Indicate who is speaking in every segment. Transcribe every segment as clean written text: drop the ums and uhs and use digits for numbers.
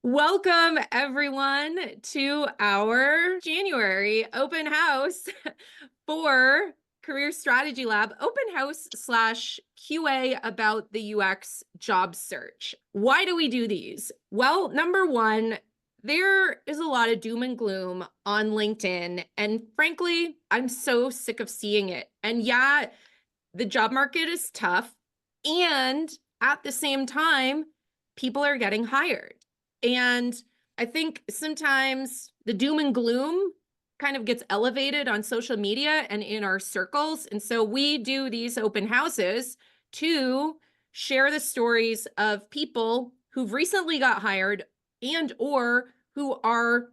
Speaker 1: Welcome, everyone, to our January open house for Career Strategy Lab, open house slash QA about the UX job search. Why do we do these? Well, number one, there is a lot of doom and gloom on LinkedIn. And frankly, I'm so sick of seeing it. And yeah, the job market is tough. And at the same time, people are getting hired. And I think sometimes the doom and gloom kind of gets elevated on social media and in our circles. And so we do these open houses to share the stories of people who've recently got hired and or who are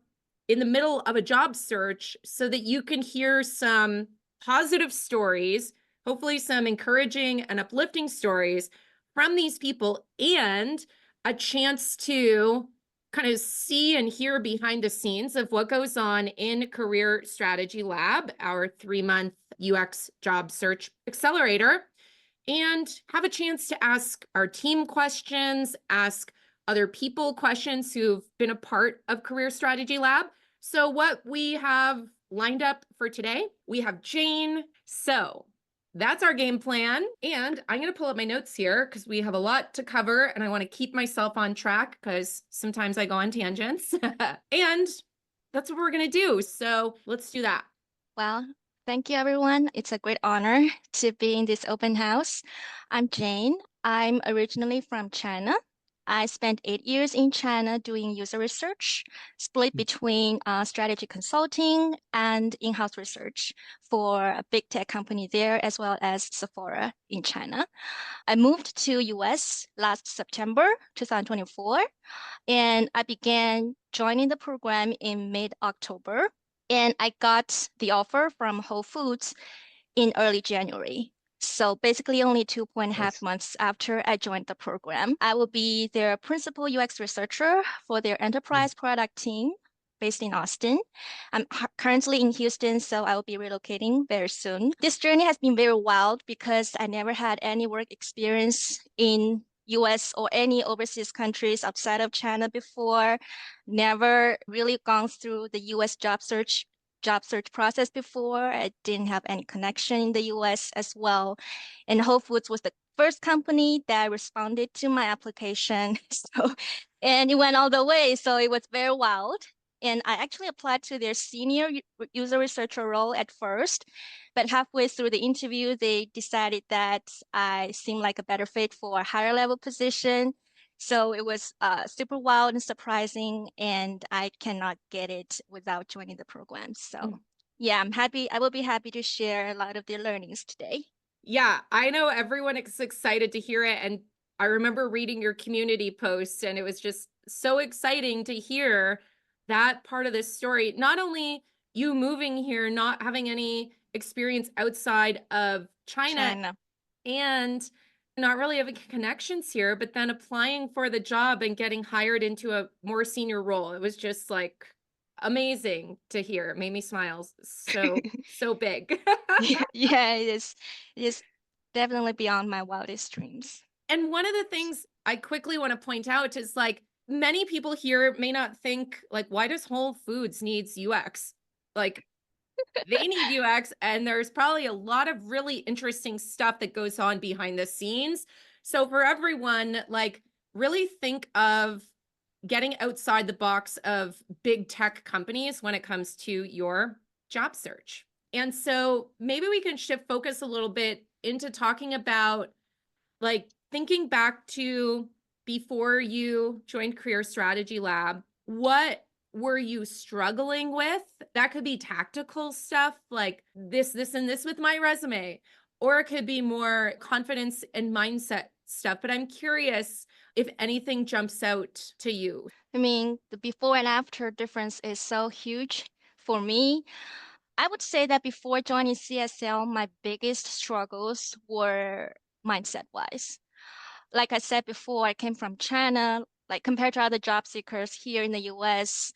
Speaker 1: in the middle of a job search so that you can hear some positive stories, hopefully some encouraging and uplifting stories from these people, and a chance to kind of see and hear behind the scenes of what goes on in Career Strategy Lab, our 3-month UX job search accelerator, and have a chance to ask our team questions, ask other people questions who've been a part of Career Strategy Lab. So what we have lined up for today, we have Jane. So that's our game plan. And I'm going to pull up my notes here because we have a lot to cover and I want to keep myself on track because sometimes I go on tangents. And that's what we're going to do. So let's do that.
Speaker 2: Well, thank you, everyone. It's a great honor to be in this open house. I'm Jane. I'm originally from China. I spent 8 years in China doing user research, split between strategy consulting and in-house research for a big tech company there, as well as Sephora in China. I moved to US last September 2024, and I began joining the program in mid-October. And I got the offer from Whole Foods in early January. So basically only 2.5 months after I joined the program. I will be their principal UX researcher for their enterprise product team based in Austin. I'm currently in Houston, so I will be relocating very soon. This journey has been very wild because I never had any work experience in US or any overseas countries outside of China before, never really gone through the US job search process before. I didn't have any connection in the US as well. And Whole Foods was the first company that responded to my application. And it went all the way. So it was very wild. And I actually applied to their senior user researcher role at first, but halfway through the interview, they decided that I seemed like a better fit for a higher level position. So it was super wild and surprising, and I cannot get it without joining the program. So yeah, I'm happy. I will be happy to share a lot of the learnings today.
Speaker 1: Yeah, I know everyone is excited to hear it. And I remember reading your community posts, and it was just so exciting to hear that part of this story. Not only you moving here, not having any experience outside of China,
Speaker 2: China.
Speaker 1: and not really having connections here, but then applying for the job and getting hired into a more senior role. It was just like amazing to hear. It made me smile so big.
Speaker 2: Yeah, it is. It is definitely beyond my wildest dreams.
Speaker 1: And one of the things I quickly want to point out is like many people here may not think like, why does Whole Foods needs UX? Like they need UX, and there's probably a lot of really interesting stuff that goes on behind the scenes. So for everyone, like really think of getting outside the box of big tech companies when it comes to your job search. And so maybe we can shift focus a little bit into talking about like thinking back to before you joined Career Strategy Lab, what were you struggling with? That could be tactical stuff like this, and this with my resume, or it could be more confidence and mindset stuff. But I'm curious if anything jumps out to you.
Speaker 2: I mean, the before and after difference is so huge for me. I would say that before joining CSL, my biggest struggles were mindset wise. Like I said before, I came from China. Like compared to other job seekers here in the US,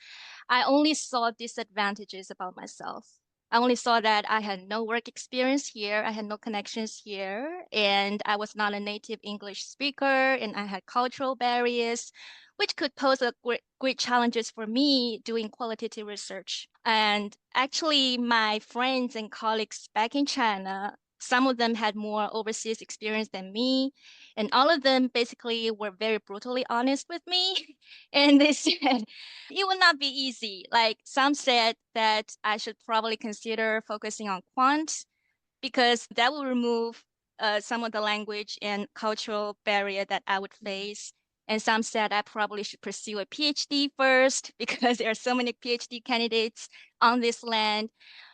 Speaker 2: I only saw disadvantages about myself. I only saw that I had no work experience here, I had no connections here, and I was not a native English speaker, and I had cultural barriers, which could pose a great challenges for me doing qualitative research. And actually, my friends and colleagues back in China, some of them had more overseas experience than me, and all of them basically were very brutally honest with me. And they said it would not be easy. Like some said that I should probably consider focusing on quant because that will remove some of the language and cultural barrier that I would face. And some said I probably should pursue a PhD first because there are so many PhD candidates on this land.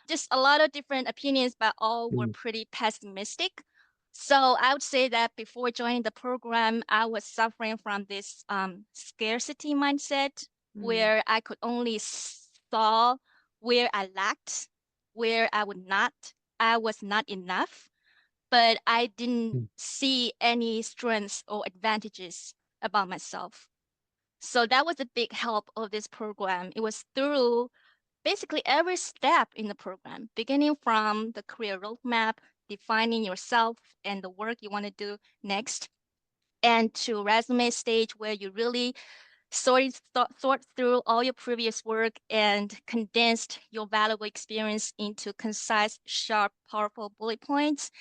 Speaker 2: Just a lot of different opinions, but all were
Speaker 3: Mm,
Speaker 2: pretty pessimistic. So I would say that before joining the program, I was suffering from this scarcity mindset
Speaker 1: Mm,
Speaker 2: where I could only saw where I lacked, where I was not enough, but I didn't
Speaker 3: mm,
Speaker 2: see any strengths or advantages about myself. So that was a big help of this program. It was through basically every step in the program, beginning from the career roadmap, defining yourself and the work you want to do next, and to resume stage where you really sort through all your previous work and condensed your valuable experience into concise, sharp, powerful bullet points,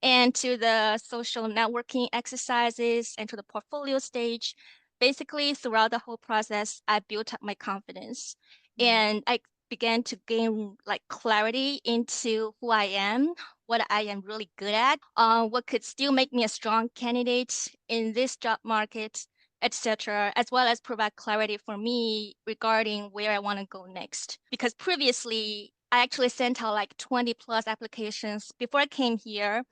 Speaker 2: and to the social networking exercises and to the portfolio stage. Basically, throughout the whole process, I built up my confidence
Speaker 1: mm.
Speaker 2: and I began to gain like clarity into who I am, what I am really good at, what could still make me a strong candidate in this job market, etc., as well as provide clarity for me regarding where I want to go next. Because previously, I actually sent out like 20 plus applications before I came here,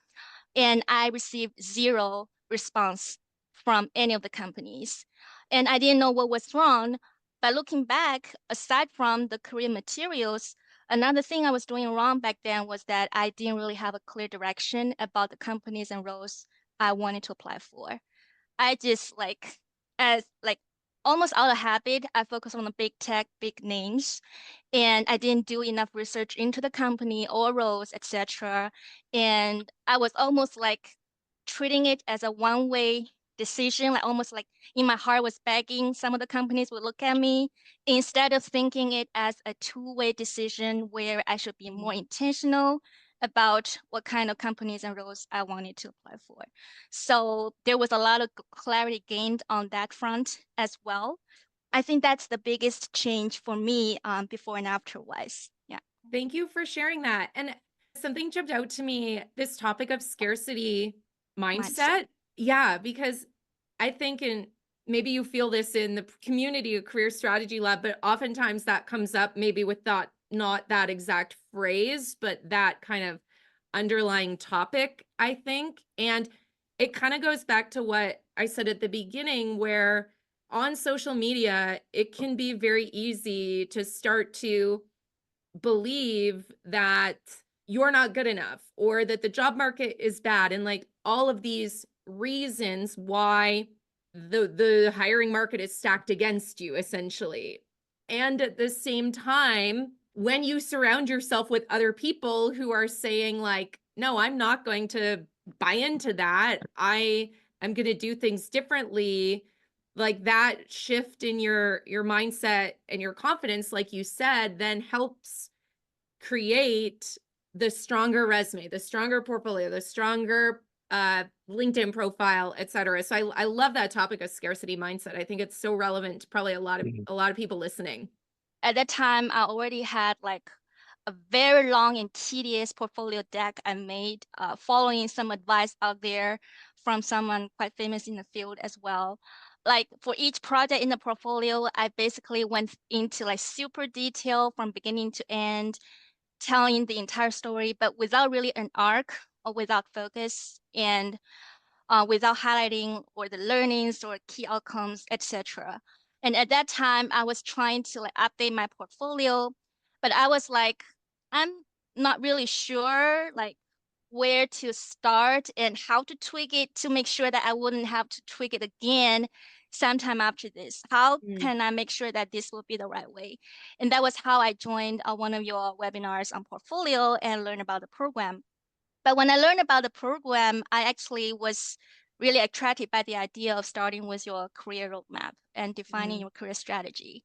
Speaker 2: and I received zero response from any of the companies. And I didn't know what was wrong. But looking back, aside from the career materials, another thing I was doing wrong back then was that I didn't really have a clear direction about the companies and roles I wanted to apply for. I just as like almost out of habit, I focus on the big tech, big names, and I didn't do enough research into the company or roles, etc. And I was almost like treating it as a one-way decision, like almost like in my heart was begging some of the companies would look at me instead of thinking it as a two-way decision where I should be more intentional about what kind of companies and roles I wanted to apply for. So there was a lot of clarity gained on that front as well. I think that's the biggest change for me before and after wise. Yeah,
Speaker 1: Thank you for sharing that. And something jumped out to me, this topic of scarcity
Speaker 2: mindset.
Speaker 1: mindset. Yeah, because I think in maybe you feel this in the community of Career Strategy Lab, but oftentimes that comes up maybe with that, not that exact phrase, but that kind of underlying topic, I think. And it kind of goes back to what I said at the beginning, where on social media, it can be very easy to start to believe that you're not good enough or that the job market is bad, and like all of these reasons why the hiring market is stacked against you essentially. And at the same time, when you surround yourself with other people who are saying like, no, I'm not going to buy into that, I'm going to do things differently, like that shift in your mindset and your confidence, like you said, then helps create the stronger resume, the stronger portfolio, the stronger LinkedIn profile, et cetera. So I love that topic of scarcity mindset. I think it's so relevant to probably
Speaker 3: mm,
Speaker 1: a lot of people listening.
Speaker 2: At that time, I already had like a very long and tedious portfolio deck I made, following some advice out there from someone quite famous in the field as well. Like for each project in the portfolio, I basically went into like super detail from beginning to end, telling the entire story, but without really an arc or without focus and without highlighting or the learnings or key outcomes, etc. And at that time, I was trying to like update my portfolio, but I was like, I'm not really sure like where to start and how to tweak it to make sure that I wouldn't have to tweak it again sometime after this. How
Speaker 1: Mm.
Speaker 2: can I make sure that this will be the right way? And that was how I joined one of your webinars on portfolio and learned about the program. But when I learned about the program, I actually was really attracted by the idea of starting with your career roadmap and defining
Speaker 1: Mm,
Speaker 2: your career strategy.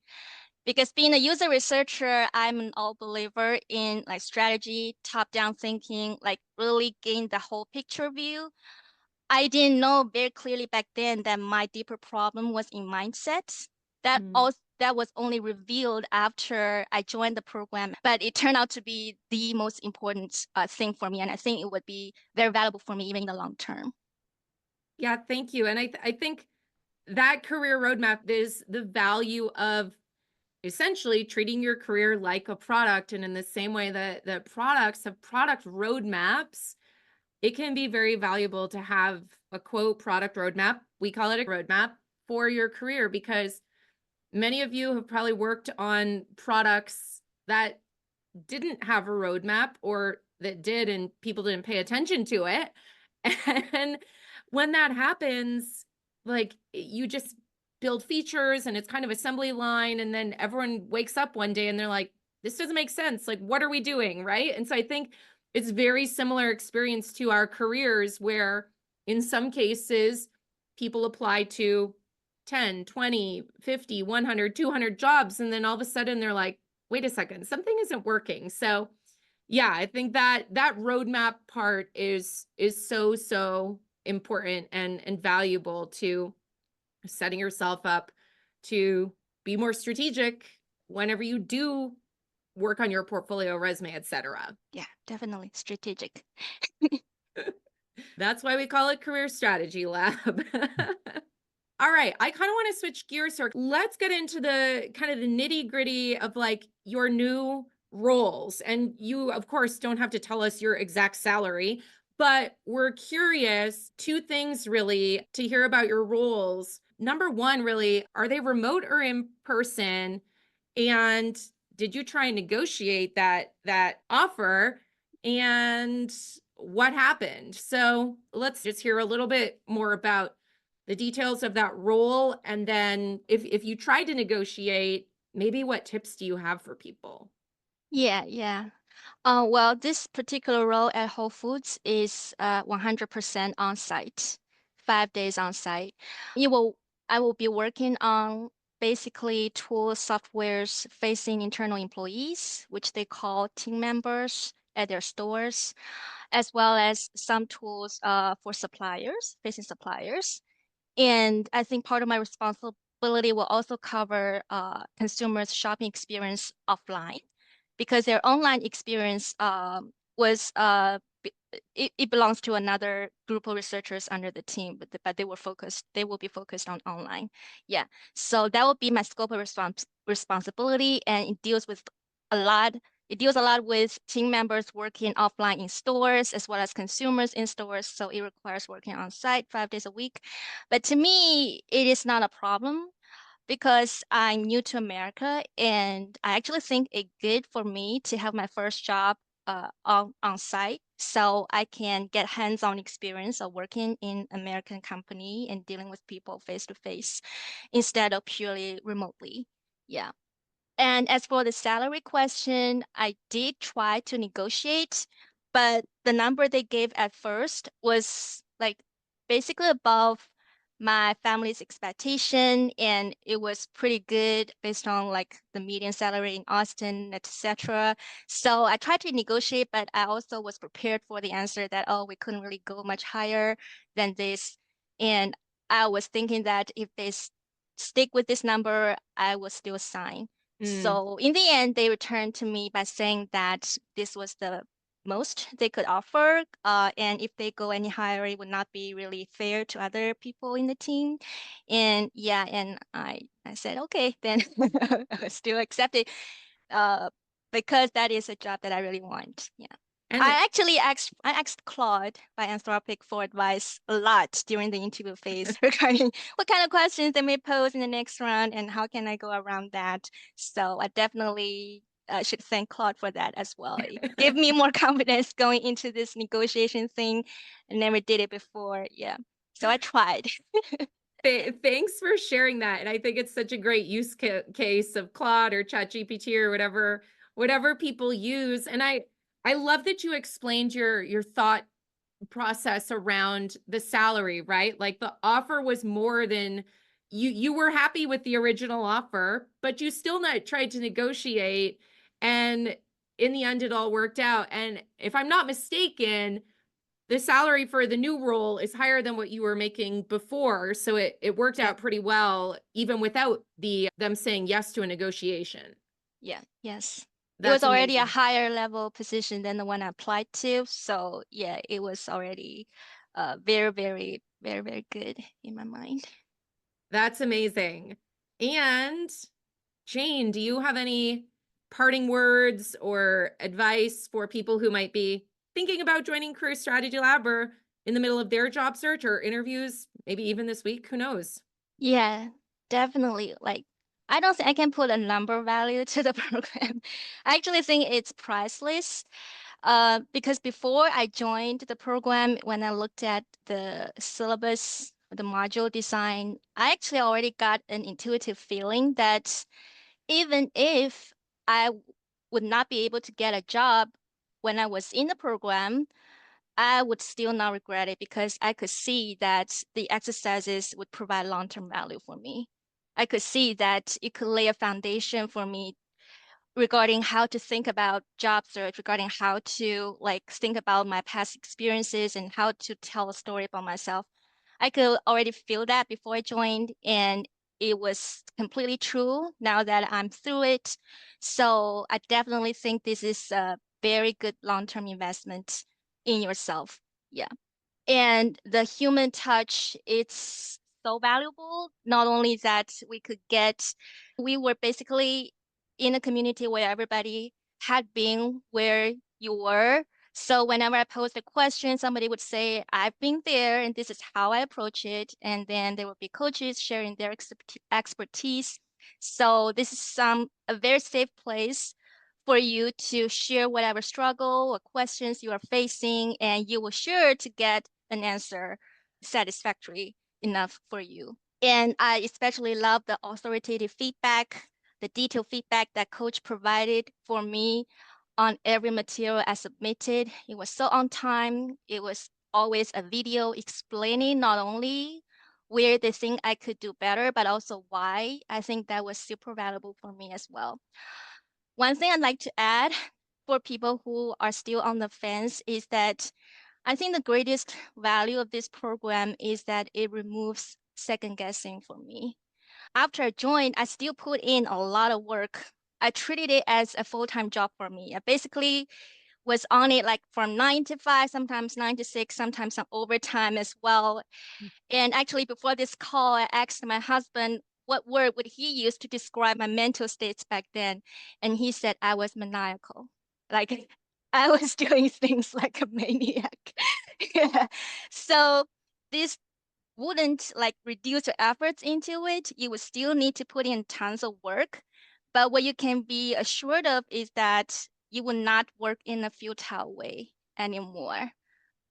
Speaker 2: Because being a user researcher, I'm an all believer in like strategy, top-down thinking, like really gain the whole picture view. I didn't know very clearly back then that my deeper problem was in mindset.
Speaker 1: mm.
Speaker 2: That was only revealed after I joined the program, but it turned out to be the most important thing for me, and I think it would be very valuable for me even in the long term.
Speaker 1: Yeah, thank you. And I think that career roadmap is the value of essentially treating your career like a product. And in the same way that products have product roadmaps, it can be very valuable to have a quote product roadmap. We call it a roadmap for your career because many of you have probably worked on products that didn't have a roadmap or that did and people didn't pay attention to it. And when that happens, like you just build features and it's kind of assembly line and then everyone wakes up one day and they're like this doesn't make sense. Like what are we doing, right? And so I think it's very similar experience to our careers where in some cases people apply to 10, 20, 50, 100, 200 jobs and then all of a sudden they're like wait a second, something isn't working. So yeah, I think that that roadmap part is so important and valuable to setting yourself up to be more strategic whenever you do work on your portfolio, resume, etc.
Speaker 2: Yeah, definitely strategic.
Speaker 1: That's why we call it Career Strategy Lab. All right, I kind of want to switch gears here. Let's get into the kind of the nitty-gritty of like your new roles. And you, of course, don't have to tell us your exact salary, but we're curious, two things really to hear about your roles. Number one, really, are they remote or in person? And did you try and negotiate that offer? And what happened? So let's just hear a little bit more about the details of that role, and then if you tried to negotiate, maybe what tips do you have for people?
Speaker 2: Yeah, yeah. Well, this particular role at Whole Foods is 100% on site, 5 days on site. You will, I will be working on basically tools, softwares facing internal employees, which they call team members at their stores, as well as some tools for suppliers, facing suppliers. And I think part of my responsibility will also cover consumers' shopping experience offline because their online experience was it belongs to another group of researchers under the team, but they will be focused on online. Yeah, so that will be my scope of responsibility, and it deals with a lot. It deals a lot with team members working offline in stores as well as consumers in stores. So it requires working on site 5 days a week. But to me, it is not a problem because I'm new to America, and I actually think it's good for me to have my first job on site so I can get hands-on experience of working in American company and dealing with people face to face instead of purely remotely. Yeah. And as for the salary question, I did try to negotiate, but the number they gave at first was like basically above my family's expectation, and it was pretty good based on like the median salary in Austin, etc. So I tried to negotiate, but I also was prepared for the answer that, oh, we couldn't really go much higher than this. And I was thinking that if they stick with this number, I will still sign.
Speaker 1: Mm,
Speaker 2: So in the end, they returned to me by saying that this was the most they could offer. And if they go any higher, it would not be really fair to other people in the team. And yeah, and I said, okay, then I still accept it uh, because that is a job that I really want. Yeah.
Speaker 1: and
Speaker 2: I asked Claude by Anthropic for advice a lot during the interview phase regarding what kind of questions they may pose in the next round and how can I go around that. So I definitely should thank Claude for that as well. It gave me more confidence going into this negotiation thing. I never did it before. Yeah. So I tried.
Speaker 1: thanks for sharing that. And I think it's such a great use case of Claude or ChatGPT or whatever people use. And I love that you explained your thought process around the salary, right? Like the offer was more than you were happy with the original offer, but you still not tried to negotiate, and in the end it all worked out. And if I'm not mistaken, the salary for the new role is higher than what you were making before, so it worked
Speaker 2: Yeah,
Speaker 1: out pretty well even without them saying yes to a negotiation.
Speaker 2: yeah, yes. It was
Speaker 1: That's
Speaker 2: already a
Speaker 1: amazing.
Speaker 2: higher level position than the one I applied to. So yeah, it was already very, very, very, very good in my mind.
Speaker 1: That's amazing. And Jane, do you have any parting words or advice for people who might be thinking about joining Career Strategy Lab or in the middle of their job search or interviews, maybe even this week? Who knows?
Speaker 2: Yeah, definitely. Like, I don't think I can put a number value to the program. I actually think it's priceless. Because before I joined the program, when I looked at the syllabus, the module design, I actually already got an intuitive feeling that even if I would not be able to get a job when I was in the program, I would still not regret it because I could see that the exercises would provide long-term value for me. I could see that it could lay a foundation for me regarding how to think about job search, regarding how to like think about my past experiences and how to tell a story about myself. I could already feel that before I joined, and it was completely true now that I'm through it. So I definitely think this is a very good long-term investment in yourself. Yeah. And the human touch, it's so valuable. Not only that we were basically in a community where everybody had been where you were. So whenever I posed a question, somebody would say, I've been there and this is how I approach it. And then there would be coaches sharing their expertise. So this is a very safe place for you to share whatever struggle or questions you are facing, and you will sure to get an answer satisfactory enough for you. And I especially love the authoritative feedback, the detailed feedback that coach provided for me on every material I submitted. It was so on time. It was always a video explaining not only where they think I could do better, but also why. I think that was super valuable for me as well. One thing I'd like to add for people who are still on the fence is that I think the greatest value of this program is that it removes second guessing for me. After I joined, I still put in a lot of work. I treated it as a full-time job for me. I basically was on it like from 9 to 5, sometimes 9 to 6, sometimes some overtime as well. And actually, before this call, I asked my husband what word would he use to describe my mental states back then. And he said I was maniacal. Like I was doing things like a maniac. Yeah. So this wouldn't like reduce your efforts into it. You would still need to put in tons of work. But what you can be assured of is that you will not work in a futile way anymore.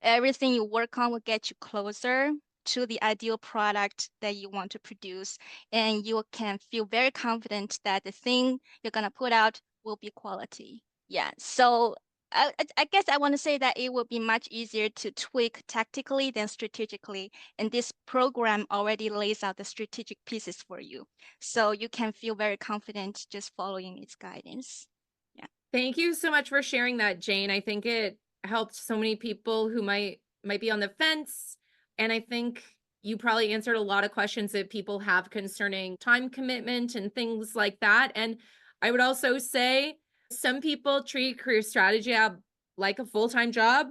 Speaker 2: Everything you work on will get you closer to the ideal product that you want to produce. And you can feel very confident that the thing you're going to put out will be quality. Yeah. So I guess I want to say that it will be much easier to tweak tactically than strategically. And this program already lays out the strategic pieces for you. So you can feel very confident just following its guidance. Yeah.
Speaker 1: Thank you so much for sharing that, Jane. I think it helped so many people who might be on the fence, and I think you probably answered a lot of questions that people have concerning time commitment and things like that. And I would also say some people treat career strategy like a full-time job.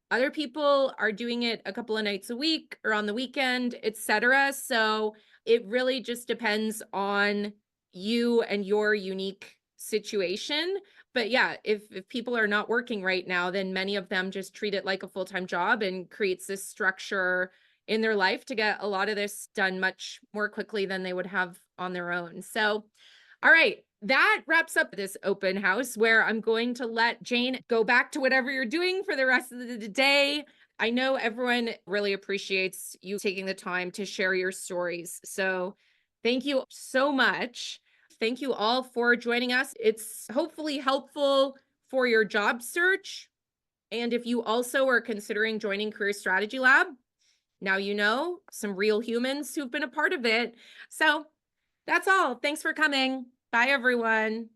Speaker 1: Other people are doing it a couple of nights a week or on the weekend, etc. So it really just depends on you and your unique situation. But yeah, if people are not working right now, then many of them just treat it like a full-time job and creates this structure in their life to get a lot of this done much more quickly than they would have on their own. So, all right, that wraps up this open house where I'm going to let Jane go back to whatever you're doing for the rest of the day. I know everyone really appreciates you taking the time to share your stories. So, thank you so much. Thank you all for joining us. It's hopefully helpful for your job search. And if you also are considering joining Career Strategy Lab, now you know some real humans who've been a part of it. So that's all. Thanks for coming. Bye, everyone.